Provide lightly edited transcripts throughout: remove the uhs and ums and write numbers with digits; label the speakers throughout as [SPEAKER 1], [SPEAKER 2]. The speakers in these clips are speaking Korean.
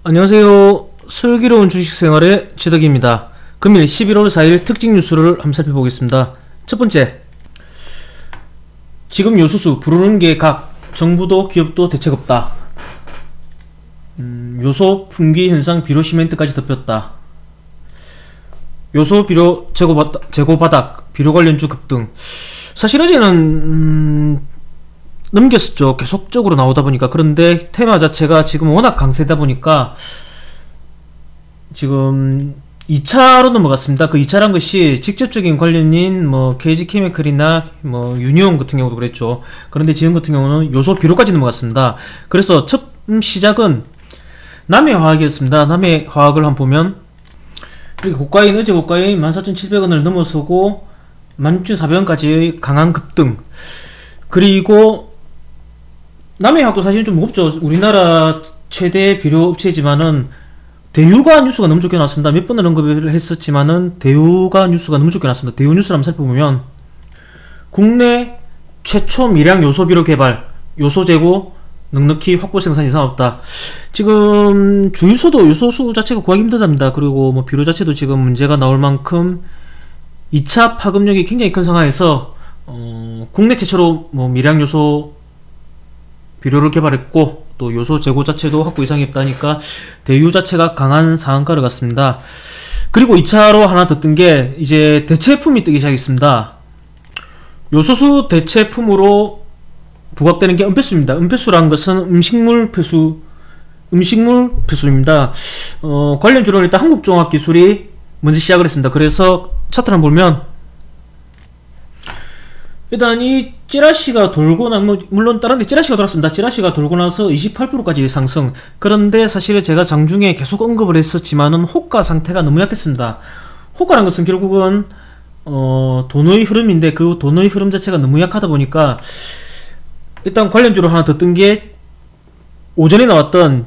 [SPEAKER 1] 안녕하세요. 슬기로운 주식생활의 지덕입니다. 금일 11월 4일 특징 뉴스를 한번 살펴보겠습니다. 첫 번째, 지금 요소수 부르는 게 각, 정부도 기업도 대책 없다. 요소 품귀 현상 비료 시멘트까지 덮였다. 요소 비료 재고 바닥, 비료 관련주 급등. 사실 어제는 넘겼었죠. 계속적으로 나오다 보니까. 그런데 테마 자체가 지금 워낙 강세다 보니까 지금 2차로 넘어갔습니다. 그 2차란 것이 직접적인 관련인 KG케미칼이나 유니온 같은 경우도 그랬죠. 그런데 지금 같은 경우는 요소 비료까지 넘어갔습니다. 그래서 첫 시작은 남해화학이었습니다. 남해화학을 한번 보면 이렇게 고가인, 어제 고가인 14,700원을 넘어서고 16,400원까지의 강한 급등. 그리고 남해화학도 사실 좀 무겁죠. 우리나라 최대 비료 업체지만은 대유가 뉴스가 너무 좋게 나왔습니다. 몇 번을 언급을 했었지만은 대유가 뉴스가 너무 좋게 나왔습니다. 대유 뉴스를 한번 살펴보면 국내 최초 미량 요소 비료 개발, 요소 재고 넉넉히 확보 생산 이상 없다. 지금 주유소도 요소수 자체가 구하기 힘들답니다. 그리고 비료 자체도 지금 문제가 나올 만큼 2차 파급력이 굉장히 큰 상황에서 국내 최초로 미량 요소 비료를 개발했고 또 요소 재고 자체도 확보 이상이 없다니까 대유 자체가 강한 상한가를 갔습니다. 그리고 2차로 하나 더 뜬 게 이제 대체품이 뜨기 시작했습니다. 요소수 대체품으로 부각되는 게 은폐수입니다. 은폐수라는 것은 음식물 폐수입니다. 관련주로는 일단 한국종합기술이 먼저 시작을 했습니다. 그래서 차트를 한번 보면 일단 이 찌라시가 돌고 물론 다른 데 찌라시가 돌았습니다. 찌라시가 돌고 나서 28%까지 상승. 그런데 사실 제가 장중에 계속 언급을 했었지만은 호가 상태가 너무 약했습니다. 호가란 것은 결국은 돈의 흐름인데 그 돈의 흐름 자체가 너무 약하다 보니까 일단 관련주로 하나 더 뜬 게 오전에 나왔던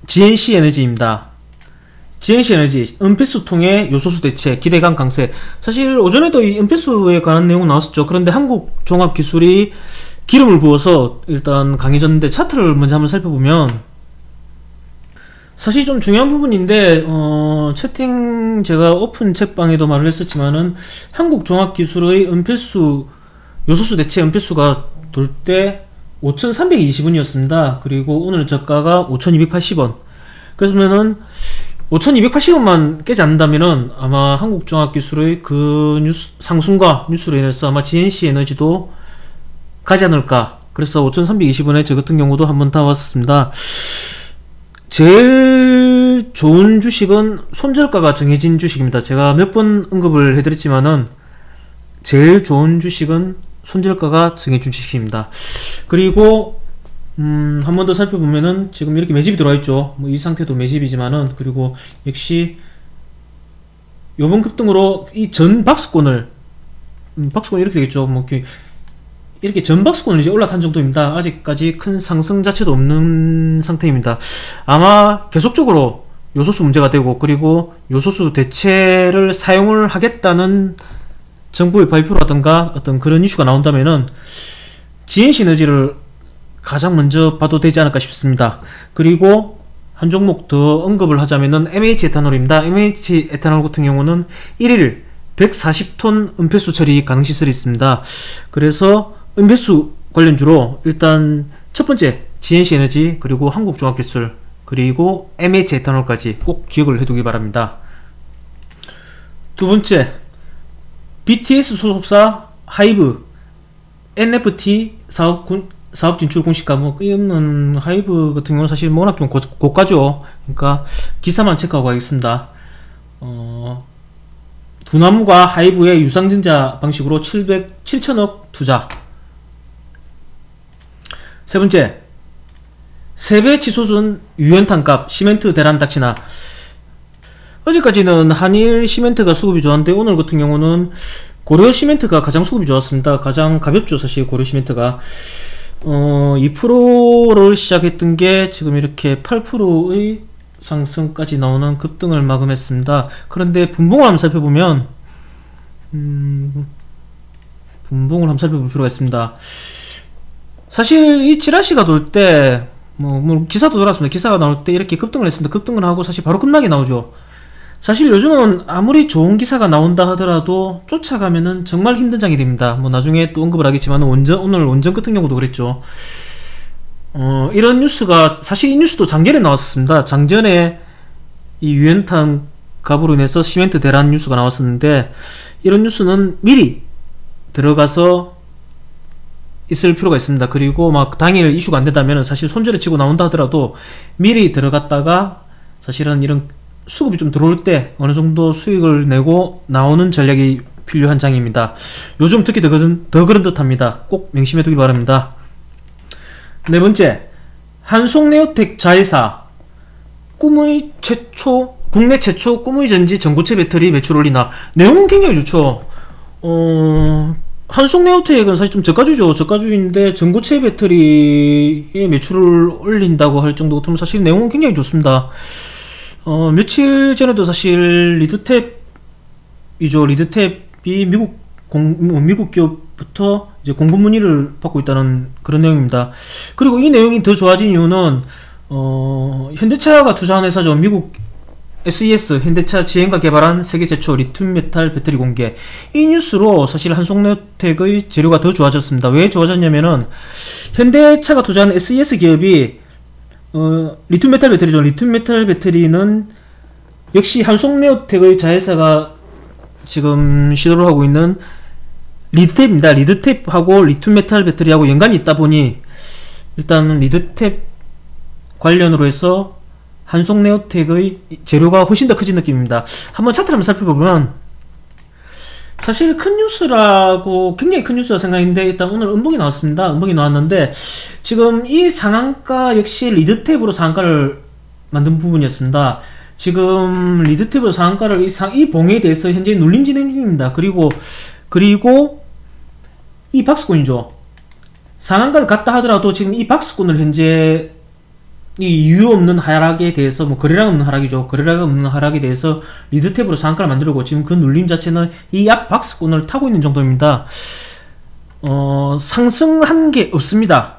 [SPEAKER 1] GNC 에너지입니다. GNC 에너지, 은폐수 통해 요소수 대체, 기대감 강세. 사실 오전에도 이 은폐수에 관한 내용 나왔었죠. 그런데 한국종합기술이 기름을 부어서 일단 강해졌는데 차트를 먼저 한번 살펴보면 사실 좀 중요한 부분인데 채팅 제가 오픈 책방에도 말을 했었지만은 한국종합기술의 은폐수, 요소수 대체 은폐수가 돌 때 5,320원이었습니다. 그리고 오늘 저가가 5,280원. 그러면은 5,280원만 깨지 않는다면은 아마 한국종합기술의 그 상승과 뉴스로 인해서 아마 GNC 에너지도 가지 않을까. 그래서 5,320원에 저 같은 경우도 한번 다 왔습니다. 제일 좋은 주식은 손절가가 정해진 주식입니다. 제가 몇 번 언급을 해드렸지만은 제일 좋은 주식은 손절가가 정해진 주식입니다. 그리고 한 번 더 살펴보면은 지금 이렇게 매집이 들어와 있죠. 이 상태도 매집이지만은 그리고 역시 요번 급등으로 이 전 박스권을 박스권 이렇게 되겠죠. 이렇게 전 박스권을 이제 올라탄 정도입니다. 아직까지 큰 상승 자체도 없는 상태입니다. 아마 계속적으로 요소수 문제가 되고 그리고 요소수 대체를 사용을 하겠다는 정부의 발표라든가 어떤 그런 이슈가 나온다면은 GNC 에너지를 가장 먼저 봐도 되지 않을까 싶습니다. 그리고 한 종목 더 언급을 하자면은 MH 에탄올입니다. MH 에탄올 같은 경우는 1일 140톤 은폐수 처리 가능 시설이 있습니다. 그래서 은폐수 관련주로 일단 첫 번째 GNC 에너지, 그리고 한국종합기술, 그리고 MH 에탄올까지 꼭 기억을 해두기 바랍니다. 두 번째, BTS 소속사 하이브 NFT 사업 진출 공시가 이 없는 하이브 같은 경우는 사실 워낙 좀 고가죠. 그러니까 기사만 체크하고 가겠습니다. 두나무가 하이브의 유상증자 방식으로 7천억 투자. 세 번째, 세배 치솟은 유연탄값 시멘트 대란 닥치나. 어제까지는 한일 시멘트가 수급이 좋았는데 오늘 같은 경우는 고려 시멘트가 가장 수급이 좋았습니다. 가장 가볍죠. 사실 고려 시멘트가 2%를 시작했던 게 지금 이렇게 8%의 상승까지 나오는 급등을 마감했습니다. 그런데 분봉을 한번 살펴보면 분봉을 한번 살펴볼 필요가 있습니다. 사실 이 찌라시가 돌 때 뭐 기사도 돌았습니다. 기사가 나올 때 이렇게 급등을 했습니다. 급등을 하고 사실 바로 급락이 나오죠. 사실 요즘은 아무리 좋은 기사가 나온다 하더라도 쫓아가면은 정말 힘든 장이 됩니다. 뭐 나중에 또 언급을 하겠지만 오늘 원전 같은 경우도 그랬죠. 이런 뉴스가 사실 이 뉴스도 작년에 나왔었습니다. 작년에 이 유연탄 갑으로 인해서 시멘트 대란 뉴스가 나왔었는데, 이런 뉴스는 미리 들어가서 있을 필요가 있습니다. 그리고 막 당일 이슈가 안 된다면 사실 손절을 치고 나온다 하더라도 미리 들어갔다가 사실은 이런 수급이 좀 들어올 때 어느 정도 수익을 내고 나오는 전략이 필요한 장입니다. 요즘 특히 더 그런 듯 합니다. 꼭 명심해 두기 바랍니다. 네 번째, 한송네오텍 자회사 국내 최초 꿈의 전지 전고체 배터리 매출 올리나. 내용은 굉장히 좋죠. 한송네오텍은 사실 좀 저가주죠. 저가주인데 전고체 배터리의 매출을 올린다고 할 정도 같으면 사실 내용은 굉장히 좋습니다. 며칠 전에도 사실 리드탭이 미국 기업부터 이제 공급 문의를 받고 있다는 그런 내용입니다. 그리고 이 내용이 더 좋아진 이유는 현대차가 투자한 회사죠. 미국 SES 현대차 지행과 개발한 세계 최초 리튬 메탈 배터리 공개. 이 뉴스로 사실 한송네오텍의 재료가 더 좋아졌습니다. 왜 좋아졌냐면은 현대차가 투자한 SES 기업이 리튬 메탈 배터리죠. 리튬 메탈 배터리는 역시 한송네오텍의 자회사가 지금 시도를 하고 있는 리드탭입니다. 리드탭하고 리튬 메탈 배터리하고 연관이 있다 보니 일단 리드탭 관련으로 해서 한송네오텍의 재료가 훨씬 더 커진 느낌입니다. 한번 차트를 한번 살펴보면 사실 큰 뉴스라고, 굉장히 큰 뉴스라 생각했는데 일단 오늘 음봉이 나왔습니다. 음봉이 나왔는데 지금 이 상한가 역시 리드탭으로 상한가를 만든 부분이었습니다. 지금 리드탭으로 상한가를 이 봉에 대해서 현재 눌림 진행 중입니다. 그리고 이 박스권이죠. 상한가를 갔다 하더라도 지금 이 박스권을 현재 이 이유 없는 하락에 대해서, 뭐 거래량 없는 하락이죠. 거래량 없는 하락에 대해서 리드탭으로 상한가를 만들고 지금 그 눌림 자체는 이 앞 박스권을 타고 있는 정도입니다. 상승한 게 없습니다.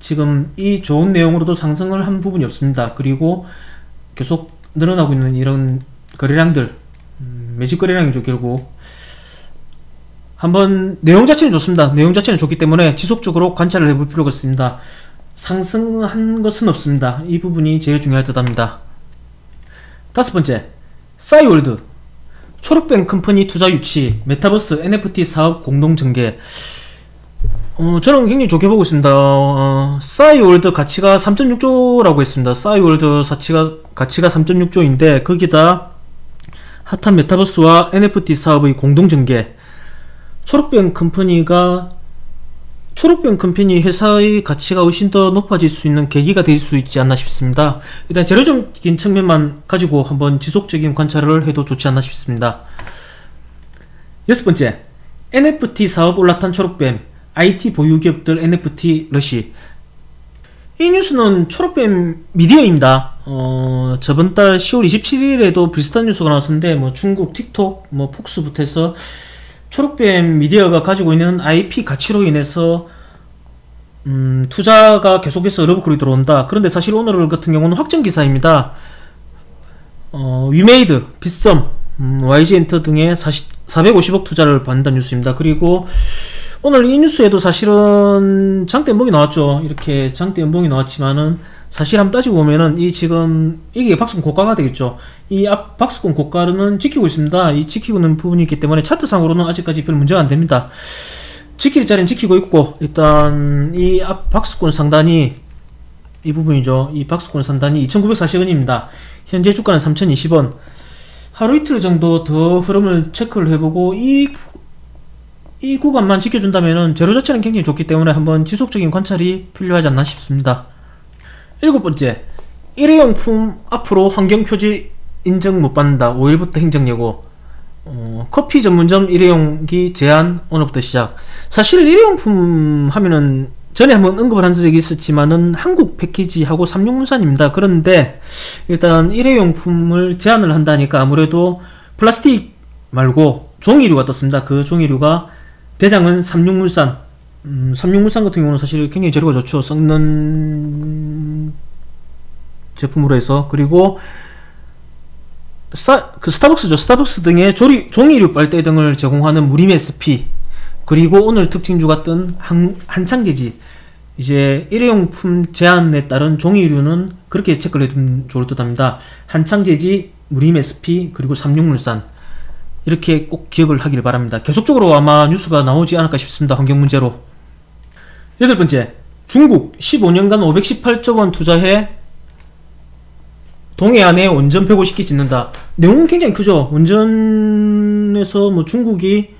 [SPEAKER 1] 지금 이 좋은 내용으로도 상승을 한 부분이 없습니다. 그리고 계속 늘어나고 있는 이런 거래량들, 매집 거래량이죠. 결국 한번 내용 자체는 좋습니다. 내용 자체는 좋기 때문에 지속적으로 관찰을 해볼 필요가 있습니다. 상승한 것은 없습니다. 이 부분이 제일 중요할 듯 합니다. 다섯 번째, 싸이월드 초록뱅 컴퍼니 투자 유치, 메타버스 NFT 사업 공동 전개. 저는 굉장히 좋게 보고 있습니다. 싸이월드 가치가 3.6조라고 했습니다. 싸이월드 가치가 3.6조인데 거기다 핫한 메타버스와 NFT 사업의 공동 전개. 초록뱅 컴퍼니 회사의 가치가 훨씬 더 높아질 수 있는 계기가 될 수 있지 않나 싶습니다. 일단 재료적인 측면만 가지고 한번 지속적인 관찰을 해도 좋지 않나 싶습니다. 여섯 번째, NFT 사업 올라탄 초록뱀, IT 보유기업들 NFT 러시. 이 뉴스는 초록뱀 미디어입니다. 저번달 10월 27일에도 비슷한 뉴스가 나왔었는데, 뭐 중국 틱톡, 뭐 폭스부터 해서 초록뱀 미디어가 가지고 있는 IP 가치로 인해서 투자가 계속해서 러브콜이 들어온다. 그런데 사실 오늘 같은 경우는 확정 기사입니다. 위메이드, 빗썸, YG엔터 등의 450억 투자를 받는다는 뉴스입니다. 그리고 오늘 이 뉴스에도 사실은 장대 연봉이 나왔죠. 이렇게 장대 연봉이 나왔지만은 사실 한번 따지고 보면은 이게 박스권 고가가 되겠죠. 이 앞 박스권 고가는 지키고 있습니다. 이 지키고 있는 부분이 있기 때문에 차트상으로는 아직까지 별 문제가 안 됩니다. 지킬 자리는 지키고 있고, 일단 이 앞 박스권 상단이 이 부분이죠. 이 박스권 상단이 2,940원입니다. 현재 주가는 3,020원. 하루 이틀 정도 더 흐름을 체크를 해보고 이 구간만 지켜준다면은 재료 자체는 굉장히 좋기 때문에 한번 지속적인 관찰이 필요하지 않나 싶습니다. 일곱 번째, 일회용품 앞으로 환경표지 인증 못받는다. 5일부터 행정예고. 커피 전문점 일회용기 제한 오늘부터 시작. 사실 일회용품 하면은 전에 한번 언급을 한 적이 있었지만은 한국 패키지하고 삼육물산입니다. 그런데 일단 일회용품을 제한을 한다니까 아무래도 플라스틱 말고 종이류가 떴습니다. 그 종이류가 대장은 삼육물산, 삼육물산 같은 경우는 사실 굉장히 재료가 좋죠. 썩는 제품으로 해서. 그리고 스타벅스죠. 스타벅스 등의 종이류 빨대 등을 제공하는 무림 SP, 그리고 오늘 특징주 같은 한창제지, 이제 일회용품 제한에 따른 종이류는 그렇게 체크를 해두면 좋을 듯 합니다. 한창제지, 무림 SP, 그리고 삼육물산, 이렇게 꼭 기억을 하길 바랍니다. 계속적으로 아마 뉴스가 나오지 않을까 싶습니다. 환경 문제로. 8번째, 중국 15년간 518조 원 투자해 동해안에 원전 150기 짓는다. 내용은 굉장히 크죠. 원전에서 뭐 중국이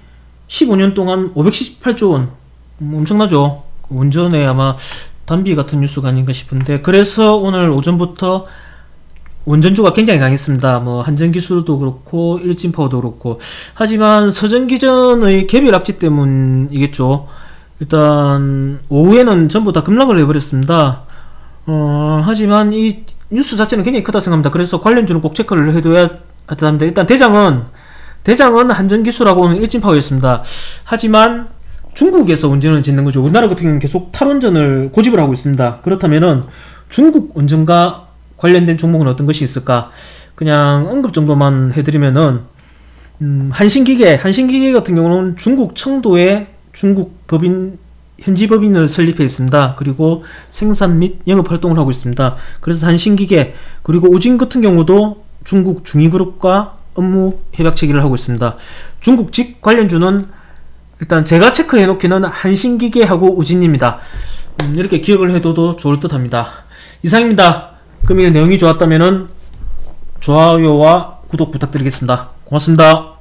[SPEAKER 1] 15년 동안 518조 원, 엄청나죠. 원전에 아마 담비 같은 뉴스가 아닌가 싶은데, 그래서 오늘 오전부터 원전주가 굉장히 강했습니다. 뭐 한전기술도 그렇고 일진파워도 그렇고. 하지만 서전기전의 개별 악재 때문이겠죠. 일단 오후에는 전부 다 급락을 해버렸습니다. 하지만 이 뉴스 자체는 굉장히 크다 생각합니다. 그래서 관련주는 꼭 체크를 해둬야 합니다. 일단 대장은 한전기술하고는 일진파워였습니다. 하지만 중국에서 원전을 짓는 거죠. 우리나라 같은 경우는 계속 탈원전을 고집을 하고 있습니다. 그렇다면은 중국 원전과 관련된 종목은 어떤 것이 있을까? 그냥 언급 정도만 해드리면은 한신기계 같은 경우는 중국 청도에 중국 현지 법인을 설립해 있습니다. 그리고 생산 및 영업 활동을 하고 있습니다. 그래서 한신기계, 그리고 우진 같은 경우도 중국 중위그룹과 업무 협약 체결을 하고 있습니다. 중국직 관련주는 일단 제가 체크해 놓기는 한신기계하고 우진입니다. 이렇게 기억을 해둬도 좋을 듯 합니다. 이상입니다. 금일 내용이 좋았다면 좋아요와 구독 부탁드리겠습니다. 고맙습니다.